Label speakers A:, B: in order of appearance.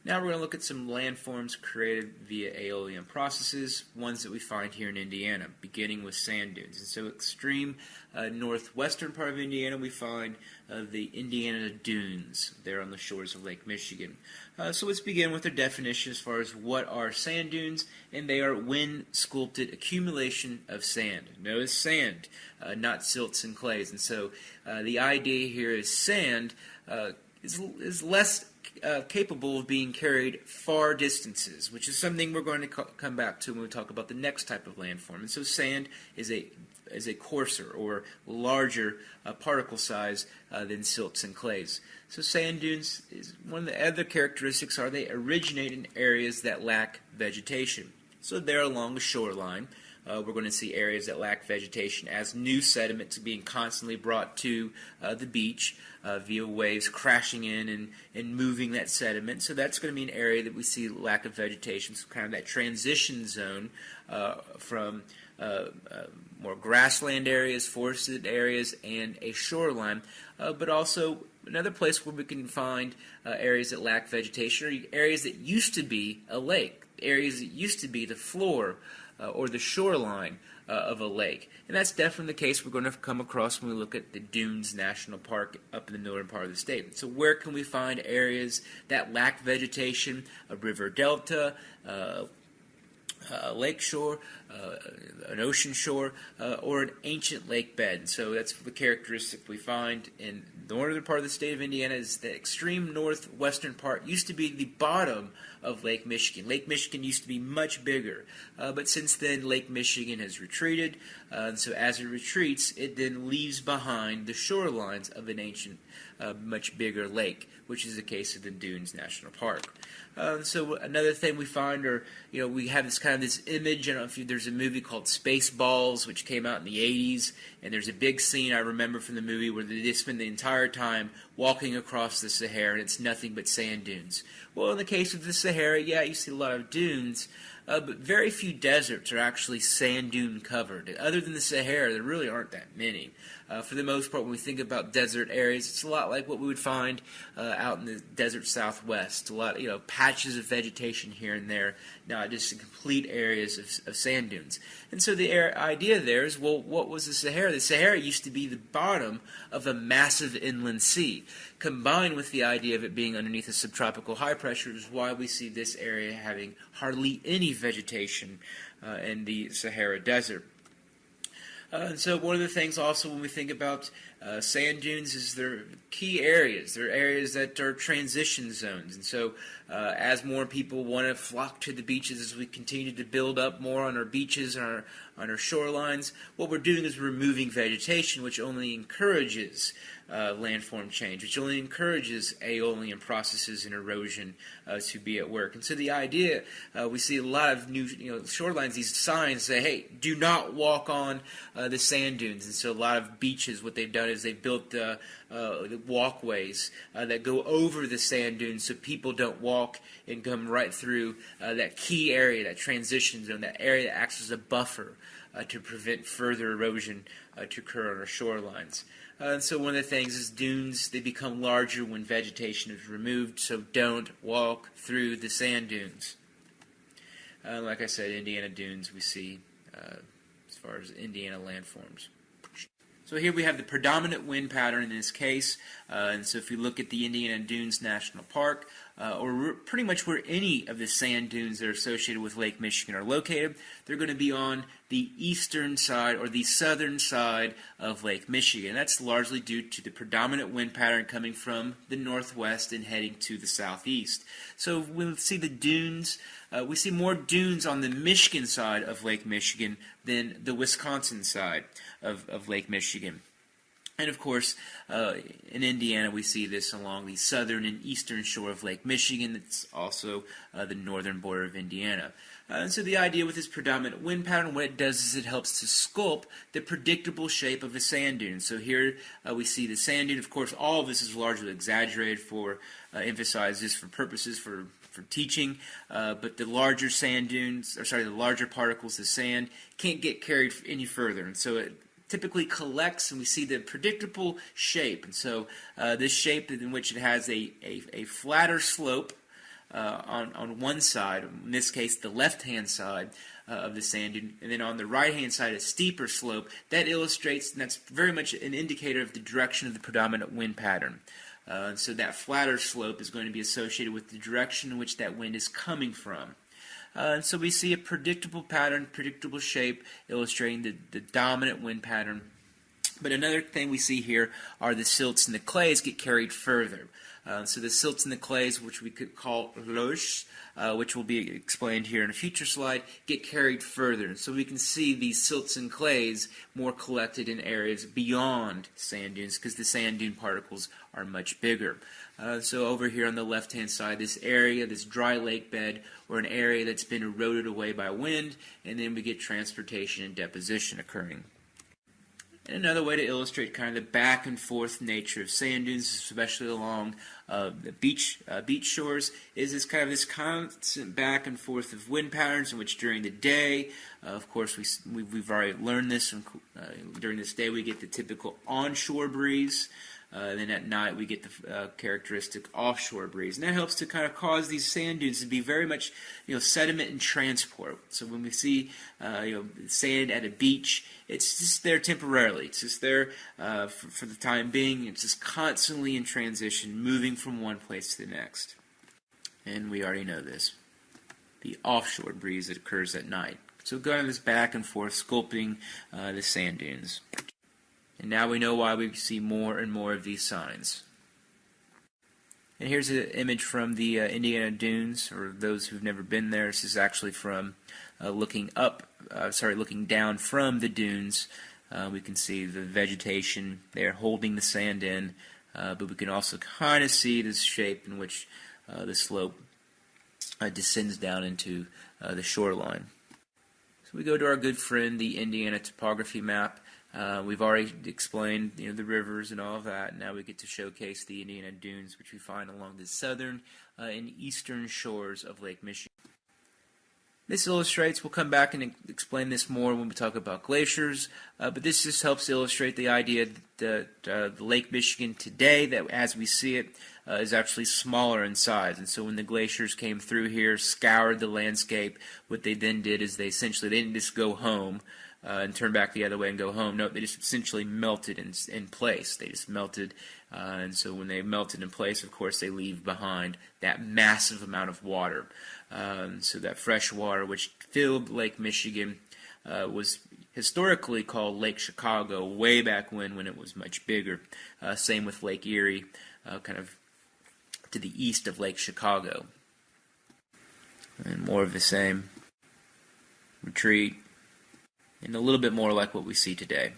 A: Now we're going to look at some landforms created via Aeolian processes, ones that we find here in Indiana, beginning with sand dunes. And so extreme northwestern part of Indiana, we find the Indiana dunes there on the shores of Lake Michigan. So let's begin with their definition as far as what are sand dunes, and they are wind-sculpted accumulation of sand. Notice sand, not silts and clays. And so the idea here is sand is less capable of being carried far distances, which is something we're going to come back to when we talk about the next type of landform. And so sand is a coarser or larger particle size than silts and clays. So sand dunes, is one of the other characteristics are they originate in areas that lack vegetation. So they're along the shoreline. We're going to see areas that lack vegetation as new sediment is being constantly brought to the beach via waves crashing in and moving that sediment. So that's going to be an area that we see lack of vegetation, so kind of that transition zone from more grassland areas, forested areas, and a shoreline, but also another place where we can find areas that lack vegetation are areas that used to be a lake, areas that used to be the floor or the shoreline of a lake. And that's definitely the case we're going to come across when we look at the Dunes National Park up in the northern part of the state. So where can we find areas that lack vegetation? A river delta, a lake shore, an ocean shore, or an ancient lake bed. So that's the characteristic we find in the northern part of the state of Indiana. Is the extreme northwestern part used to be the bottom of Lake Michigan. Lake Michigan used to be much bigger, but since then Lake Michigan has retreated, and so as it retreats, it then leaves behind the shorelines of an ancient, much bigger lake, which is the case of the Dunes National Park. So another thing we find are, we have this image. I don't know if there's a movie called Spaceballs, which came out in the 80s, and there's a big scene I remember from the movie where they spend the entire time walking across the Sahara, and it's nothing but sand dunes. Well, in the case of the Sahara, yeah, you see a lot of dunes, but very few deserts are actually sand dune covered. Other than the Sahara, there really aren't that many. For the most part, when we think about desert areas, it's a lot like what we would find out in the desert southwest. A lot, patches of vegetation here and there, not just complete areas of sand dunes. And so the idea there is, well, what was the Sahara? The Sahara used to be the bottom of a massive inland sea. Combined with the idea of it being underneath a subtropical high pressure is why we see this area having hardly any vegetation in the Sahara Desert. And so one of the things also when we think about sand dunes is they're key areas. They're areas that are transition zones. And so as more people want to flock to the beaches as we continue to build up more on our beaches and on our shorelines, what we're doing is removing vegetation, which only encourages landform change, which only encourages aeolian processes and erosion to be at work. And so the idea, we see a lot of new shorelines, these signs say, hey, do not walk on the sand dunes. And so a lot of beaches, what they've done is they've built the walkways that go over the sand dunes so people don't walk and come right through that key area, that transition zone, that area that acts as a buffer to prevent further erosion to occur on our shorelines. And so one of the things is dunes, they become larger when vegetation is removed, so don't walk through the sand dunes. Like I said, Indiana dunes we see as far as Indiana landforms. So here we have the predominant wind pattern in this case, and so if we look at the Indiana Dunes National Park, or pretty much where any of the sand dunes that are associated with Lake Michigan are located, they're going to be on the eastern side or the southern side of Lake Michigan. That's largely due to the predominant wind pattern coming from the northwest and heading to the southeast. So when we see the dunes, we see more dunes on the Michigan side of Lake Michigan than the Wisconsin side of Lake Michigan. And of course, in Indiana, we see this along the southern and eastern shore of Lake Michigan. It's also the northern border of Indiana. And so the idea with this predominant wind pattern, what it does is it helps to sculpt the predictable shape of a sand dune. So here we see the sand dune. Of course, all of this is largely exaggerated for emphasize this for purposes for teaching, but the larger sand dunes, the larger particles of sand can't get carried any further, and so it typically collects, and we see the predictable shape. And so this shape in which it has a flatter slope on one side, in this case the left-hand side of the sand dune, and then on the right-hand side a steeper slope. That illustrates, and that's very much an indicator of the direction of the predominant wind pattern. So that flatter slope is going to be associated with the direction in which that wind is coming from. And so we see a predictable pattern, predictable shape, illustrating the dominant wind pattern. But another thing we see here are the silts and the clays get carried further. So the silts and the clays, which we could call roches, which will be explained here in a future slide, get carried further. And so we can see these silts and clays more collected in areas beyond sand dunes, because the sand dune particles are much bigger. So over here on the left-hand side, this area, this dry lake bed, or an area that's been eroded away by wind, and then we get transportation and deposition occurring. And another way to illustrate kind of the back and forth nature of sand dunes, especially along the beach shores, is this constant back and forth of wind patterns, in which during the day, of course, we've already learned this. During this day, we get the typical onshore breeze. Then at night we get the characteristic offshore breeze, and that helps to kind of cause these sand dunes to be very much, sediment and transport. So when we see, sand at a beach, it's just there temporarily. It's just there for the time being. It's just constantly in transition, moving from one place to the next. And we already know this: the offshore breeze that occurs at night. So going this back and forth, sculpting the sand dunes. And now we know why we see more and more of these signs. And here's an image from the Indiana Dunes, or those who've never been there. This is actually from looking down from the dunes. We can see the vegetation there holding the sand in, but we can also kind of see this shape in which the slope descends down into the shoreline. So we go to our good friend, the Indiana topography map. We've already explained, the rivers and all of that. Now we get to showcase the Indiana Dunes, which we find along the southern and eastern shores of Lake Michigan. This illustrates, we'll come back and explain this more when we talk about glaciers, but this just helps illustrate the idea that the Lake Michigan today, that as we see it, is actually smaller in size. And so when the glaciers came through here, scoured the landscape, what they then did is they didn't just go home and turn back the other way and go home. No, they just essentially melted in place. They just melted, and so when they melted in place, of course, they leave behind that massive amount of water. So that fresh water, which filled Lake Michigan, was historically called Lake Chicago way back when it was much bigger. Same with Lake Erie, kind of to the east of Lake Chicago. And more of the same. Retreat. And a little bit more like what we see today.